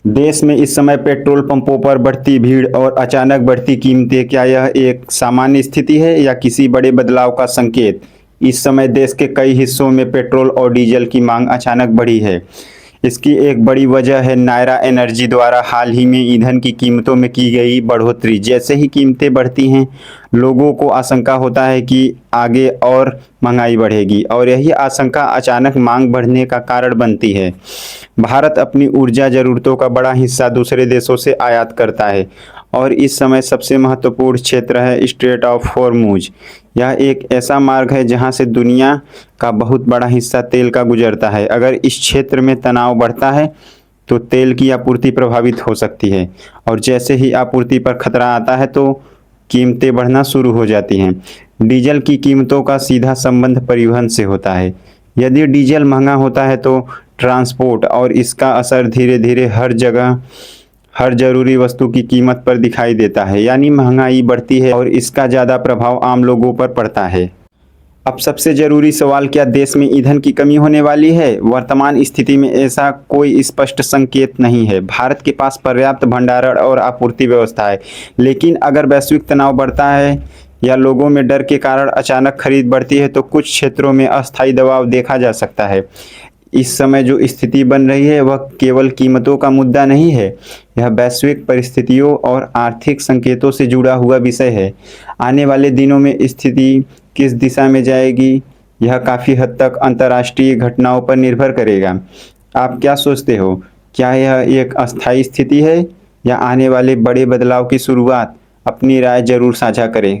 देश में इस समय पेट्रोल पंपों पर बढ़ती भीड़ और अचानक बढ़ती कीमतें, क्या यह एक सामान्य स्थिति है या किसी बड़े बदलाव का संकेत? इस समय देश के कई हिस्सों में पेट्रोल और डीजल की मांग अचानक बढ़ी है। इसकी एक बड़ी वजह है नायरा एनर्जी द्वारा हाल ही में ईंधन की कीमतों में की गई बढ़ोतरी। जैसे ही कीमतें बढ़ती हैं, लोगों को आशंका होता है कि आगे और महंगाई बढ़ेगी, और यही आशंका अचानक मांग बढ़ने का कारण बनती है। भारत अपनी ऊर्जा ज़रूरतों का बड़ा हिस्सा दूसरे देशों से आयात करता है, और इस समय सबसे महत्वपूर्ण क्षेत्र है स्ट्रेट ऑफ हॉर्मुज। यह एक ऐसा मार्ग है जहां से दुनिया का बहुत बड़ा हिस्सा तेल का गुजरता है। अगर इस क्षेत्र में तनाव बढ़ता है तो तेल की आपूर्ति प्रभावित हो सकती है, और जैसे ही आपूर्ति पर खतरा आता है तो कीमतें बढ़ना शुरू हो जाती हैं। डीजल की कीमतों का सीधा संबंध परिवहन से होता है। यदि डीजल महंगा होता है तो ट्रांसपोर्ट और इसका असर धीरे धीरे हर जगह, हर जरूरी वस्तु की कीमत पर दिखाई देता है। यानी महंगाई बढ़ती है और इसका ज़्यादा प्रभाव आम लोगों पर पड़ता है। अब सबसे जरूरी सवाल, क्या देश में ईंधन की कमी होने वाली है? वर्तमान स्थिति में ऐसा कोई स्पष्ट संकेत नहीं है। भारत के पास पर्याप्त भंडारण और आपूर्ति व्यवस्था है, लेकिन अगर वैश्विक तनाव बढ़ता है या लोगों में डर के कारण अचानक खरीद बढ़ती है तो कुछ क्षेत्रों में अस्थायी दबाव देखा जा सकता है। इस समय जो स्थिति बन रही है वह केवल कीमतों का मुद्दा नहीं है, यह वैश्विक परिस्थितियों और आर्थिक संकेतों से जुड़ा हुआ विषय है। आने वाले दिनों में स्थिति किस दिशा में जाएगी, यह काफ़ी हद तक अंतर्राष्ट्रीय घटनाओं पर निर्भर करेगा। आप क्या सोचते हो? क्या यह एक अस्थायी स्थिति है या आने वाले बड़े बदलाव की शुरुआत? अपनी राय जरूर साझा करें।